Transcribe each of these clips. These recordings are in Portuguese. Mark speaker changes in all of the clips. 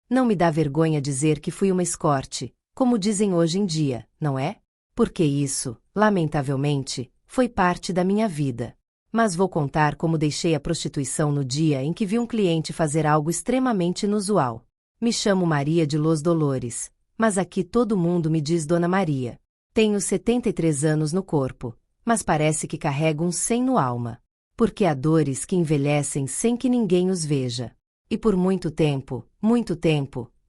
Speaker 1: Não me dá vergonha dizer que fui uma escorte, como dizem hoje em dia, não é? Porque isso, lamentavelmente, foi parte da minha vida. Mas vou contar como deixei a prostituição no dia em que vi um cliente fazer algo extremamente inusual. Me chamo Maria de Los Dolores, mas aqui todo mundo me diz Dona Maria. Tenho 73 anos no corpo, mas parece que carrego uns 100 no alma. Porque há dores que envelhecem sem que ninguém os veja. E por muito tempo,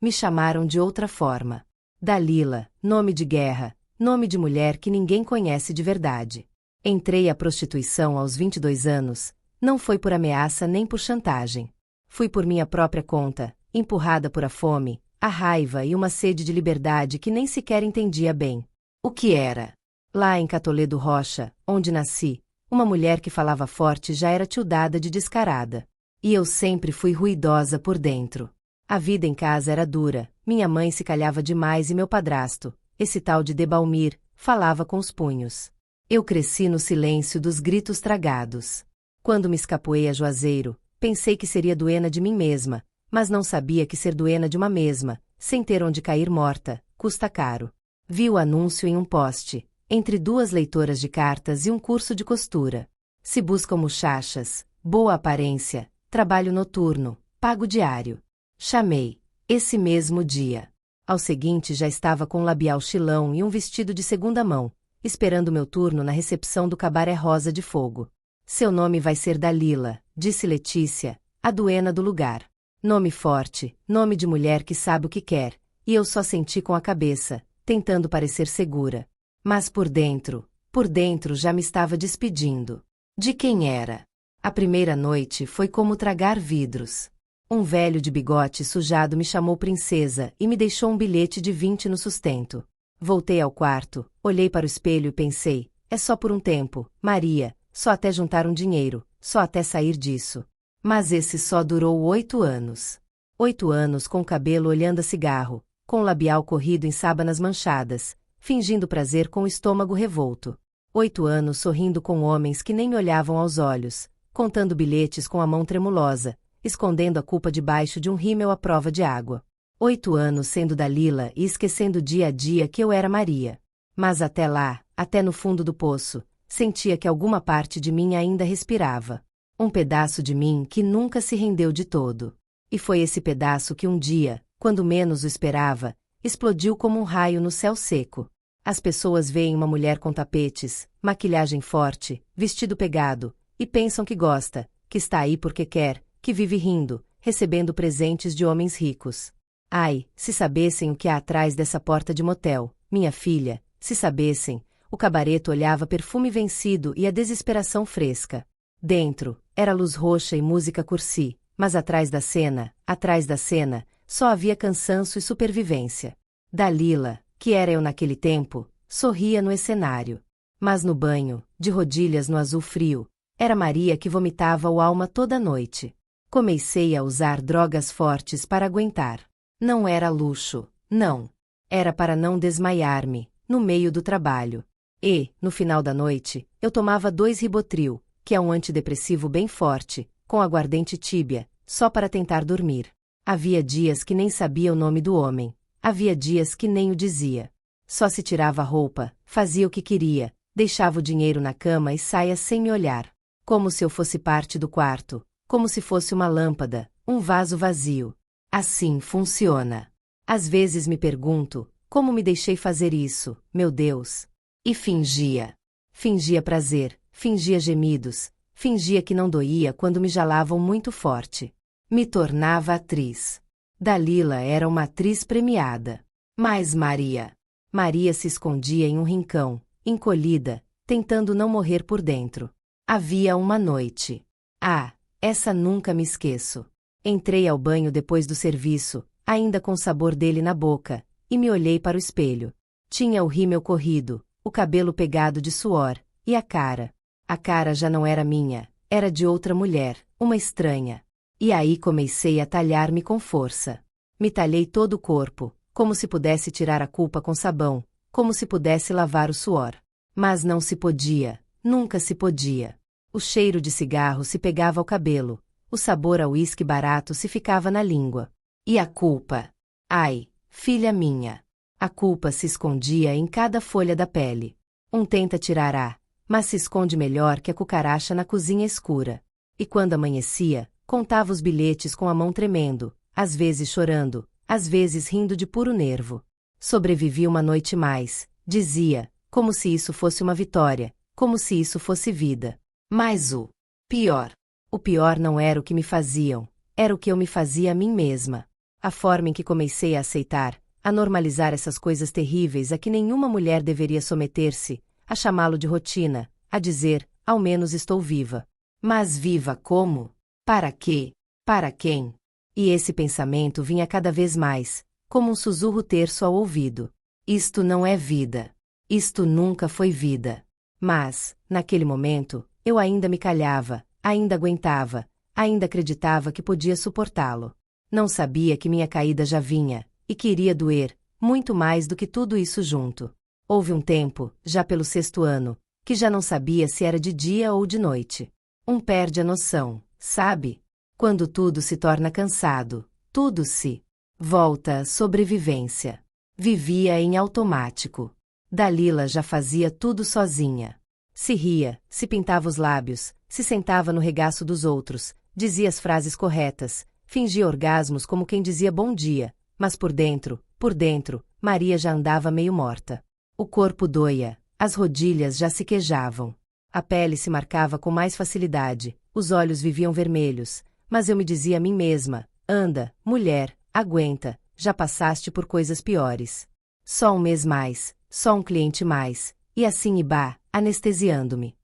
Speaker 1: me chamaram de outra forma. Dalila, nome de guerra, nome de mulher que ninguém conhece de verdade. Entrei à prostituição aos 22 anos, não foi por ameaça nem por chantagem. Fui por minha própria conta, empurrada por a fome, a raiva e uma sede de liberdade que nem sequer entendia bem. O que era? Lá em Catoledo Rocha, onde nasci, uma mulher que falava forte já era tildada de descarada. E eu sempre fui ruidosa por dentro. A vida em casa era dura, minha mãe se calhava demais e meu padrasto, esse tal de Debalmir, falava com os punhos. Eu cresci no silêncio dos gritos tragados. Quando me escapuei a Juazeiro, pensei que seria duena de mim mesma, mas não sabia que ser duena de uma mesma, sem ter onde cair morta, custa caro. Vi o anúncio em um poste, entre duas leitoras de cartas e um curso de costura. Se buscam muchachas, boa aparência, trabalho noturno, pago diário. Chamei, esse mesmo dia. Ao seguinte já estava com um labial chilão e um vestido de segunda mão, esperando meu turno na recepção do Cabaré Rosa de Fogo. Seu nome vai ser Dalila, disse Letícia, a duena do lugar. Nome forte, nome de mulher que sabe o que quer, e eu só senti com a cabeça, tentando parecer segura. Mas por dentro já me estava despedindo. De quem era? A primeira noite foi como tragar vidros. Um velho de bigode sujado me chamou princesa e me deixou um bilhete de 20 no sustento. Voltei ao quarto, olhei para o espelho e pensei, é só por um tempo, Maria, só até juntar um dinheiro, só até sair disso. Mas esse só durou 8 anos. 8 anos com o cabelo olhando a cigarro, com o labial corrido em sábanas manchadas, fingindo prazer com o estômago revolto. 8 anos sorrindo com homens que nem me olhavam aos olhos, contando bilhetes com a mão tremulosa, escondendo a culpa debaixo de um rímel à prova de água. 8 anos sendo Dalila e esquecendo dia a dia que eu era Maria. Mas até lá, até no fundo do poço, sentia que alguma parte de mim ainda respirava. Um pedaço de mim que nunca se rendeu de todo. E foi esse pedaço que um dia, quando menos o esperava, explodiu como um raio no céu seco. As pessoas veem uma mulher com tapetes, maquilhagem forte, vestido pegado, e pensam que gosta, que está aí porque quer, que vive rindo, recebendo presentes de homens ricos. Ai, se sabessem o que há atrás dessa porta de motel, minha filha, se sabessem, o cabareto olhava perfume vencido e a desesperação fresca. Dentro, era luz roxa e música cursi, mas atrás da cena, só havia cansaço e supervivência. Dalila, que era eu naquele tempo, sorria no escenário. Mas no banho, de rodilhas no azul frio, era Maria que vomitava o alma toda noite. Comecei a usar drogas fortes para aguentar. Não era luxo, não. Era para não desmaiar-me, no meio do trabalho. E, no final da noite, eu tomava 2 Ribotril, que é um antidepressivo bem forte, com aguardente tíbia, só para tentar dormir. Havia dias que nem sabia o nome do homem. Havia dias que nem o dizia. Só se tirava a roupa, fazia o que queria, deixava o dinheiro na cama e saia sem me olhar. Como se eu fosse parte do quarto, como se fosse uma lâmpada, um vaso vazio. Assim funciona. Às vezes me pergunto, como me deixei fazer isso, meu Deus? E fingia. Fingia prazer, fingia gemidos, fingia que não doía quando me jalavam muito forte. Me tornava atriz. Dalila era uma atriz premiada. Mas Maria se escondia em um rincão, encolhida, tentando não morrer por dentro. Havia uma noite. Ah, essa nunca me esqueço. Entrei ao banho depois do serviço, ainda com o sabor dele na boca, e me olhei para o espelho. Tinha o rímel corrido, o cabelo pegado de suor, e a cara. A cara já não era minha, era de outra mulher, uma estranha. E aí comecei a talhar-me com força. Me talhei todo o corpo, como se pudesse tirar a culpa com sabão, como se pudesse lavar o suor. Mas não se podia, nunca se podia. O cheiro de cigarro se pegava ao cabelo, o sabor a uísque barato se ficava na língua. E a culpa? Ai, filha minha! A culpa se escondia em cada folha da pele. Tenta tirar mas se esconde melhor que a cucaracha na cozinha escura. E quando amanhecia, contava os bilhetes com a mão tremendo, às vezes chorando, às vezes rindo de puro nervo. Sobrevivi uma noite mais, dizia, como se isso fosse uma vitória, como se isso fosse vida. Mas o pior não era o que me faziam, era o que eu me fazia a mim mesma. A forma em que comecei a aceitar, a normalizar essas coisas terríveis a que nenhuma mulher deveria someter-se, a chamá-lo de rotina, a dizer, ao menos estou viva. Mas viva como? Para quê? Para quem? E esse pensamento vinha cada vez mais, como um sussurro terso ao ouvido. Isto não é vida. Isto nunca foi vida. Mas, naquele momento, eu ainda me calhava, ainda aguentava, ainda acreditava que podia suportá-lo. Não sabia que minha caída já vinha, e que iria doer, muito mais do que tudo isso junto. Houve um tempo, já pelo 6º ano, que já não sabia se era de dia ou de noite. Perde a noção, sabe? Quando tudo se torna cansado, tudo se volta à sobrevivência. Vivia em automático. Dalila já fazia tudo sozinha. Se ria, se pintava os lábios, se sentava no regaço dos outros, dizia as frases corretas, fingia orgasmos como quem dizia bom dia, mas por dentro, Maria já andava meio morta. O corpo doía, as rodilhas já se queijavam. A pele se marcava com mais facilidade, os olhos viviam vermelhos, mas eu me dizia a mim mesma, anda, mulher, aguenta, já passaste por coisas piores. Só um mês mais, só um cliente mais, e assim ibá, anestesiando-me.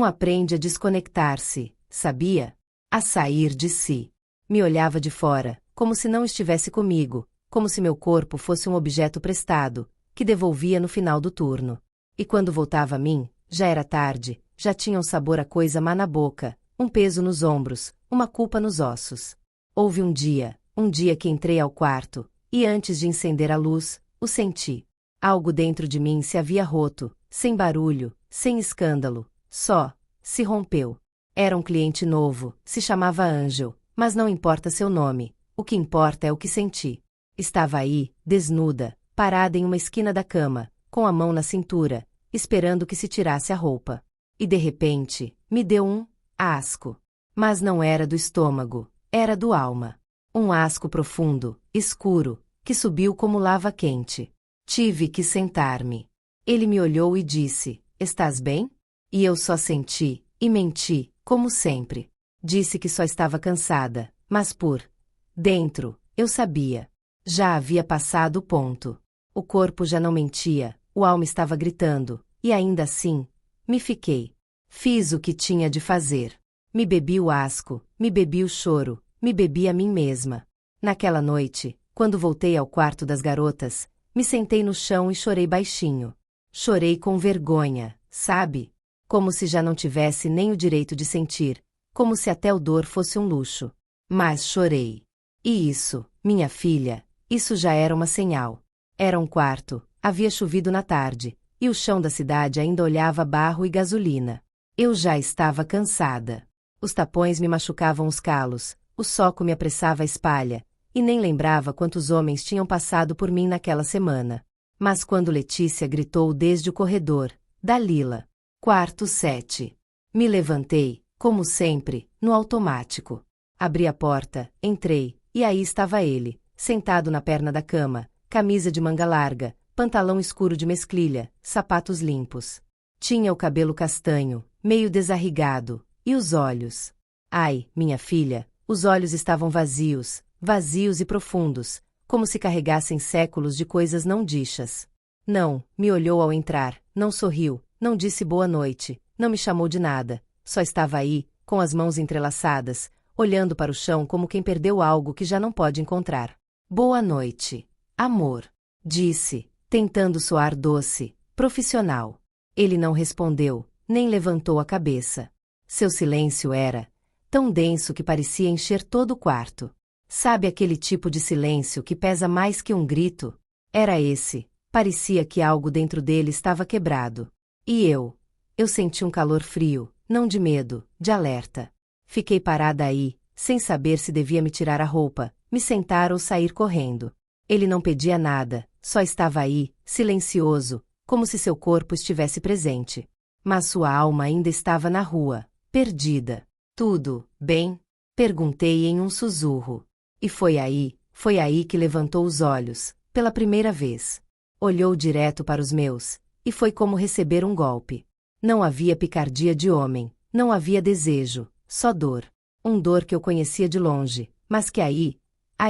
Speaker 1: Aprende a desconectar-se, sabia? A sair de si. Me olhava de fora, como se não estivesse comigo, como se meu corpo fosse um objeto prestado, que devolvia no final do turno. E quando voltava a mim, já era tarde, já tinha um sabor a coisa má na boca, um peso nos ombros, uma culpa nos ossos. Houve um dia que entrei ao quarto, e antes de acender a luz, o senti. Algo dentro de mim se havia roto, sem barulho, sem escândalo, só se rompeu. Era um cliente novo, se chamava Ângel, mas não importa seu nome, o que importa é o que senti. Estava aí, desnuda, parada em uma esquina da cama, com a mão na cintura, esperando que se tirasse a roupa. E de repente, me deu um asco. Mas não era do estômago, era do alma. Um asco profundo, escuro, que subiu como lava quente. Tive que sentar-me. Ele me olhou e disse, estás bem? E eu só senti, e menti, como sempre. Disse que só estava cansada, mas por dentro, eu sabia. Já havia passado o ponto. O corpo já não mentia, o alma estava gritando, e ainda assim, me fiquei. Fiz o que tinha de fazer. Me bebi o asco, me bebi o choro, me bebi a mim mesma. Naquela noite, quando voltei ao quarto das garotas, me sentei no chão e chorei baixinho. Chorei com vergonha, sabe? Como se já não tivesse nem o direito de sentir, como se até o dor fosse um luxo. Mas chorei. E isso, minha filha, isso já era uma señal. Era um quarto, havia chovido na tarde, e o chão da cidade ainda olhava barro e gasolina. Eu já estava cansada. Os tapões me machucavam os calos, o soco me apressava a espalha, e nem lembrava quantos homens tinham passado por mim naquela semana. Mas quando Letícia gritou desde o corredor, Dalila. Quarto 7. Me levantei, como sempre, no automático. Abri a porta, entrei, e aí estava ele, sentado na perna da cama, camisa de manga larga, pantalão escuro de mesclilha, sapatos limpos. Tinha o cabelo castanho, meio desarrigado, e os olhos. Ai, minha filha, os olhos estavam vazios, vazios e profundos, como se carregassem séculos de coisas não dichas. Não, me olhou ao entrar, não sorriu, não disse boa noite, não me chamou de nada, só estava aí, com as mãos entrelaçadas, olhando para o chão como quem perdeu algo que já não pode encontrar. Boa noite, amor, disse, tentando soar doce, profissional. Ele não respondeu, nem levantou a cabeça. Seu silêncio era tão denso que parecia encher todo o quarto. Sabe aquele tipo de silêncio que pesa mais que um grito? Era esse. Parecia que algo dentro dele estava quebrado. E eu senti um calor frio, não de medo, de alerta. Fiquei parada aí, sem saber se devia me tirar a roupa, me sentar ou sair correndo. Ele não pedia nada, só estava aí, silencioso, como se seu corpo estivesse presente. Mas sua alma ainda estava na rua, perdida. Tudo bem? Perguntei em um sussurro. E foi aí que levantou os olhos, pela primeira vez. Olhou direto para os meus, e foi como receber um golpe. Não havia picardia de homem, não havia desejo, só dor. Dor que eu conhecia de longe, mas que aí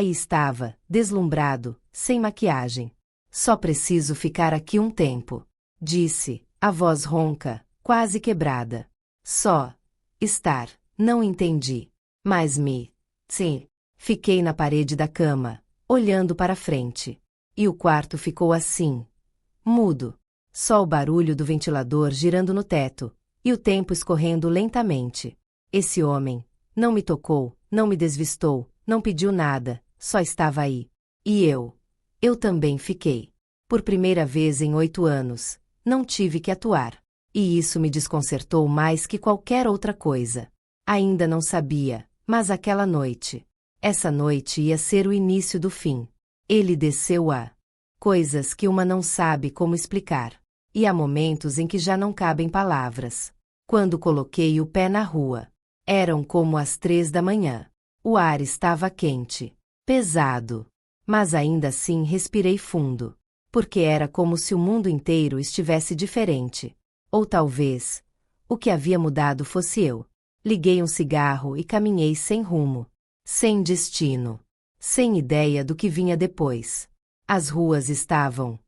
Speaker 1: estava, deslumbrado, sem maquiagem. Só preciso ficar aqui um tempo, disse, a voz ronca, quase quebrada. Só estar, não entendi. Mas sim, fiquei na parede da cama, olhando para frente. E o quarto ficou assim, mudo. Só o barulho do ventilador girando no teto, e o tempo escorrendo lentamente. Esse homem não me tocou, não me desvistou, não pediu nada, só estava aí. E eu também fiquei. Por primeira vez em 8 anos, não tive que atuar. E isso me desconcertou mais que qualquer outra coisa. Ainda não sabia, mas aquela noite. Essa noite ia ser o início do fim. Ele desceu a coisas que uma não sabe como explicar. E há momentos em que já não cabem palavras. Quando coloquei o pé na rua, eram como as 3 da manhã. O ar estava quente, pesado. Mas ainda assim respirei fundo. Porque era como se o mundo inteiro estivesse diferente. Ou talvez, o que havia mudado fosse eu. Liguei um cigarro e caminhei sem rumo. Sem destino. Sem ideia do que vinha depois. As ruas estavam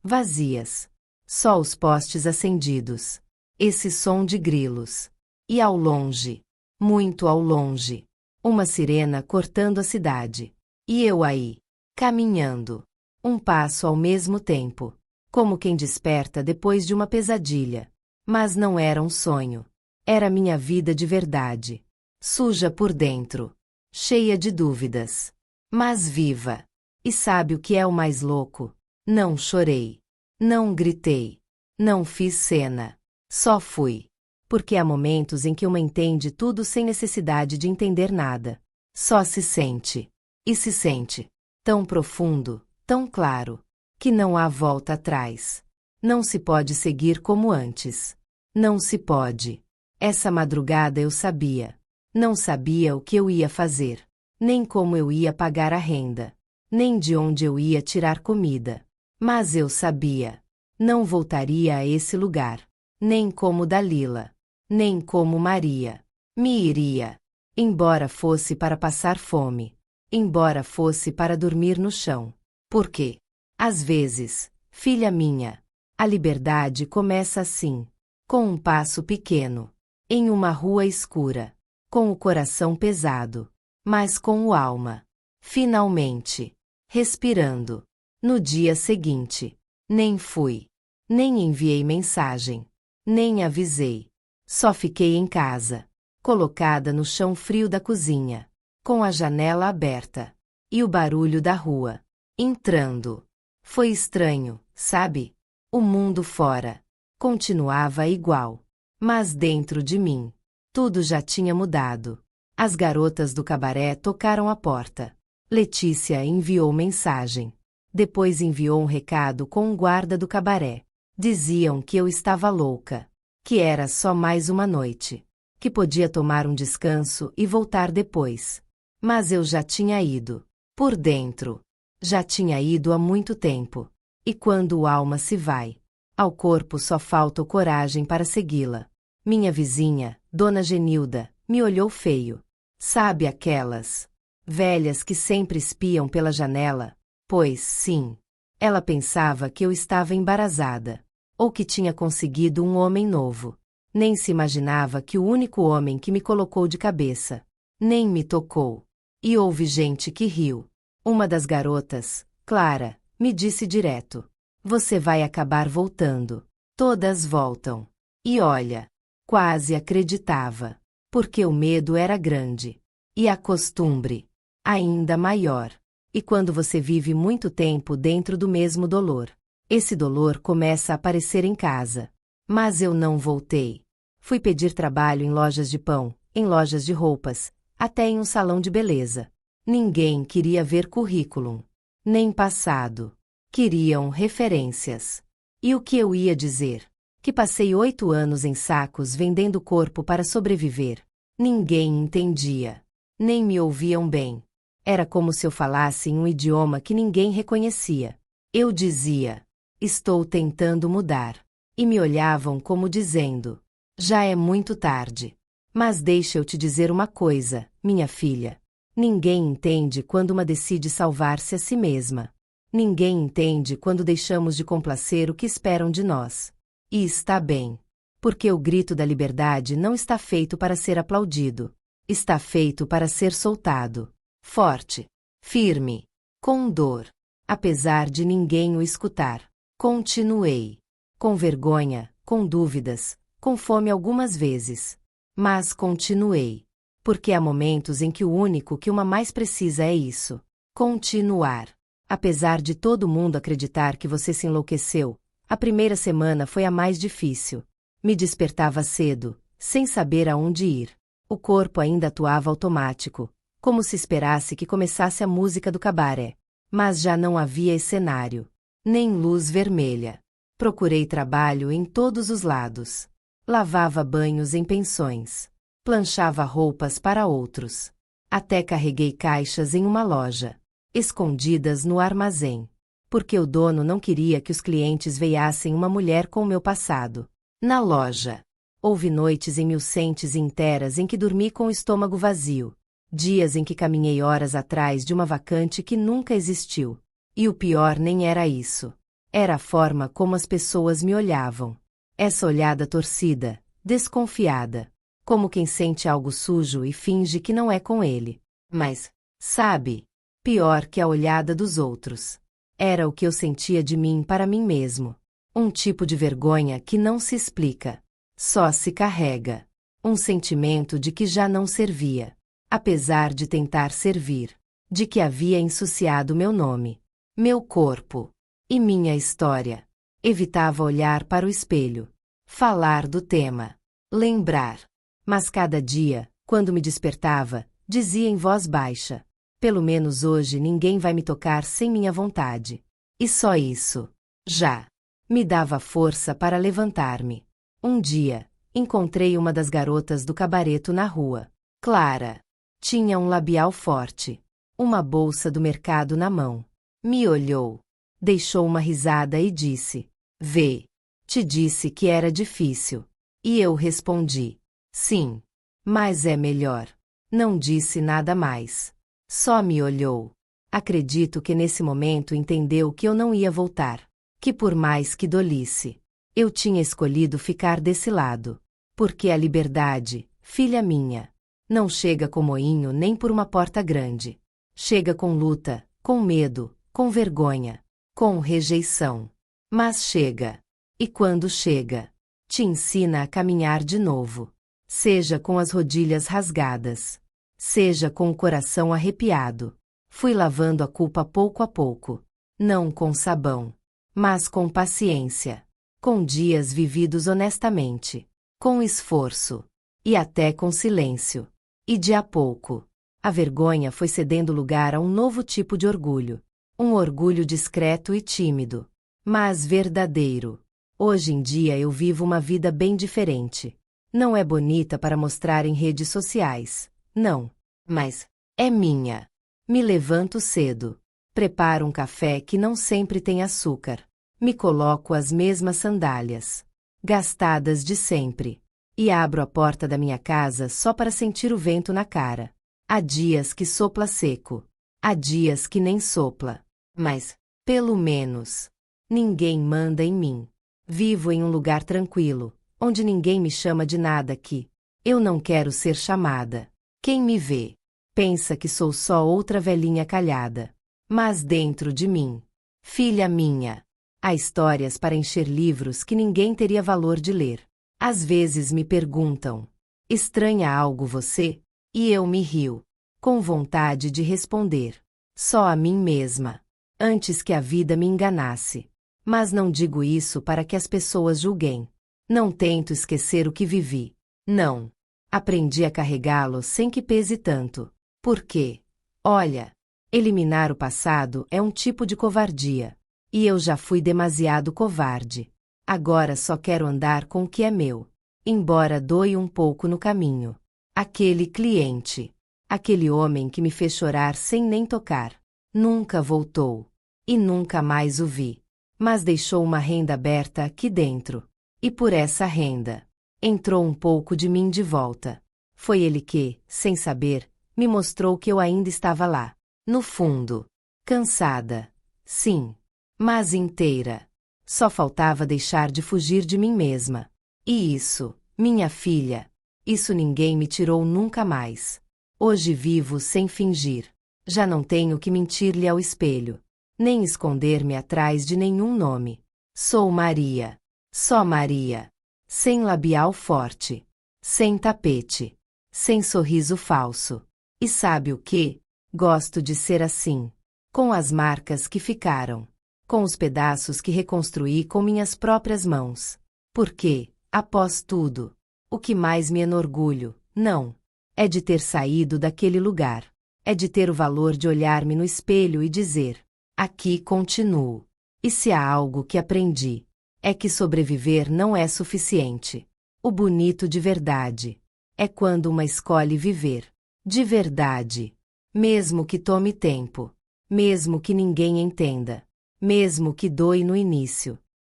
Speaker 1: vazias. Só os postes acendidos. Esse som de grilos. E ao longe, muito ao longe, uma sirena cortando a cidade. E eu aí, caminhando. Um passo ao mesmo tempo. Como quem desperta depois de uma pesadilha. Mas não era um sonho. Era minha vida de verdade. Suja por dentro. Cheia de dúvidas. Mas viva. E sabe o que é o mais louco? Não chorei. Não gritei. Não fiz cena. Só fui. Porque há momentos em que uma entende tudo sem necessidade de entender nada. Só se sente. E se sente. Tão profundo, tão claro, que não há volta atrás. Não se pode seguir como antes. Não se pode. Essa madrugada eu sabia. Não sabia o que eu ia fazer. Nem como eu ia pagar a renda. Nem de onde eu ia tirar comida. Mas eu sabia. Não voltaria a esse lugar. Nem como Dalila. Nem como Maria. Me iria. Embora fosse para passar fome. Embora fosse para dormir no chão. Porque, às vezes, filha minha, a liberdade começa assim. Com um passo pequeno. Em uma rua escura. Com o coração pesado. Mas com o alma. Finalmente. Respirando. No dia seguinte. Nem fui. Nem enviei mensagem. Nem avisei. Só fiquei em casa. Colocada no chão frio da cozinha. Com a janela aberta. E o barulho da rua. Entrando. Foi estranho, sabe? O mundo fora. Continuava igual. Mas dentro de mim. Tudo já tinha mudado. As garotas do cabaré tocaram a porta. Letícia enviou mensagem. Depois enviou um recado com um guarda do cabaré. Diziam que eu estava louca. Que era só mais uma noite. Que podia tomar um descanso e voltar depois. Mas eu já tinha ido. Por dentro. Já tinha ido há muito tempo. E quando a alma se vai, ao corpo só falta coragem para segui-la. Minha vizinha, Dona Genilda, me olhou feio. Sabe aquelas velhas que sempre espiam pela janela? Pois sim. Ela pensava que eu estava embarazada. Ou que tinha conseguido um homem novo. Nem se imaginava que o único homem que me colocou de cabeça. Nem me tocou. E houve gente que riu. Uma das garotas, Clara, me disse direto. Você vai acabar voltando. Todas voltam. E olha, quase acreditava. Porque o medo era grande. E a costumbre, ainda maior. E quando você vive muito tempo dentro do mesmo dolor, esse dolor começa a aparecer em casa. Mas eu não voltei. Fui pedir trabalho em lojas de pão, em lojas de roupas, até em um salão de beleza. Ninguém queria ver currículo, nem passado. Queriam referências. E o que eu ia dizer? Que passei 8 anos em sacos vendendo corpo para sobreviver. Ninguém entendia. Nem me ouviam bem. Era como se eu falasse em um idioma que ninguém reconhecia. Eu dizia: estou tentando mudar. E me olhavam como dizendo: já é muito tarde. Mas deixa eu te dizer uma coisa, minha filha. Ninguém entende quando uma decide salvar-se a si mesma. Ninguém entende quando deixamos de complacer o que esperam de nós. E está bem. Porque o grito da liberdade não está feito para ser aplaudido. Está feito para ser soltado. Forte. Firme. Com dor. Apesar de ninguém o escutar. Continuei. Com vergonha, com dúvidas, com fome algumas vezes. Mas continuei. Porque há momentos em que o único que uma mais precisa é isso. Continuar. Apesar de todo mundo acreditar que você se enlouqueceu, a primeira semana foi a mais difícil. Me despertava cedo, sem saber aonde ir. O corpo ainda atuava automático, como se esperasse que começasse a música do cabaré. Mas já não havia cenário, nem luz vermelha. Procurei trabalho em todos os lados. Lavava banhos em pensões. Planchava roupas para outros. Até carreguei caixas em uma loja, escondidas no armazém. Porque o dono não queria que os clientes veiassem uma mulher com o meu passado. Na loja. Houve noites em 1100 inteiras em que dormi com o estômago vazio. Dias em que caminhei horas atrás de uma vacante que nunca existiu. E o pior nem era isso. Era a forma como as pessoas me olhavam. Essa olhada torcida, desconfiada. Como quem sente algo sujo e finge que não é com ele. Mas, sabe, pior que a olhada dos outros. Era o que eu sentia de mim para mim mesmo. Um tipo de vergonha que não se explica. Só se carrega. Um sentimento de que já não servia. Apesar de tentar servir. De que havia ensuciado meu nome. Meu corpo. E minha história. Evitava olhar para o espelho. Falar do tema. Lembrar. Mas cada dia, quando me despertava, dizia em voz baixa: pelo menos hoje ninguém vai me tocar sem minha vontade. E só isso. Já. Me dava força para levantar-me. Um dia, encontrei uma das garotas do cabareto na rua. Clara. Tinha um labial forte. Uma bolsa do mercado na mão. Me olhou. Deixou uma risada e disse: vê. Te disse que era difícil. E eu respondi: sim. Mas é melhor. Não disse nada mais. Só me olhou. Acredito que nesse momento entendeu que eu não ia voltar. Que por mais que dolisse, eu tinha escolhido ficar desse lado. Porque a liberdade, filha minha, não chega com moinho nem por uma porta grande. Chega com luta, com medo, com vergonha, com rejeição. Mas chega. E quando chega, te ensina a caminhar de novo. Seja com as rodilhas rasgadas. Seja com o coração arrepiado. Fui lavando a culpa pouco a pouco. Não com sabão. Mas com paciência. Com dias vividos honestamente. Com esforço. E até com silêncio. E de a pouco, a vergonha foi cedendo lugar a um novo tipo de orgulho. Um orgulho discreto e tímido. Mas verdadeiro. Hoje em dia eu vivo uma vida bem diferente. Não é bonita para mostrar em redes sociais. Não. Mas é minha. Me levanto cedo. Preparo um café que não sempre tem açúcar. Me coloco as mesmas sandálias. Gastadas de sempre. E abro a porta da minha casa só para sentir o vento na cara. Há dias que sopla seco. Há dias que nem sopla. Mas, pelo menos, ninguém manda em mim. Vivo em um lugar tranquilo, onde ninguém me chama de nada aqui. Eu não quero ser chamada. Quem me vê, pensa que sou só outra velhinha calhada. Mas dentro de mim, filha minha, há histórias para encher livros que ninguém teria valor de ler. Às vezes me perguntam: estranha algo você? E eu me rio, com vontade de responder: só a mim mesma, antes que a vida me enganasse. Mas não digo isso para que as pessoas julguem. Não tento esquecer o que vivi. Não. Aprendi a carregá-lo sem que pese tanto. Porque, Olha, eliminar o passado é um tipo de covardia. E eu já fui demasiado covarde. Agora só quero andar com o que é meu. Embora doe um pouco no caminho. Aquele cliente. Aquele homem que me fez chorar sem nem tocar. Nunca voltou. E nunca mais o vi. Mas deixou uma renda aberta aqui dentro. E por essa renda, entrou um pouco de mim de volta. Foi ele que, sem saber, me mostrou que eu ainda estava lá. No fundo. Cansada. Sim. Mas inteira. Só faltava deixar de fugir de mim mesma. E isso, minha filha, isso ninguém me tirou nunca mais. Hoje vivo sem fingir. Já não tenho que mentir-lhe ao espelho, nem esconder-me atrás de nenhum nome. Sou Maria. Só Maria. Sem labial forte. Sem tapete. Sem sorriso falso. E sabe o que? Gosto de ser assim. Com as marcas que ficaram. Com os pedaços que reconstruí com minhas próprias mãos. Porque, após tudo, o que mais me enorgulho, não, é de ter saído daquele lugar. É de ter o valor de olhar-me no espelho e dizer: aqui continuo. E se há algo que aprendi, é que sobreviver não é suficiente. O bonito de verdade é quando uma escolhe viver. De verdade. Mesmo que tome tempo. Mesmo que ninguém entenda. Mesmo que doe no início.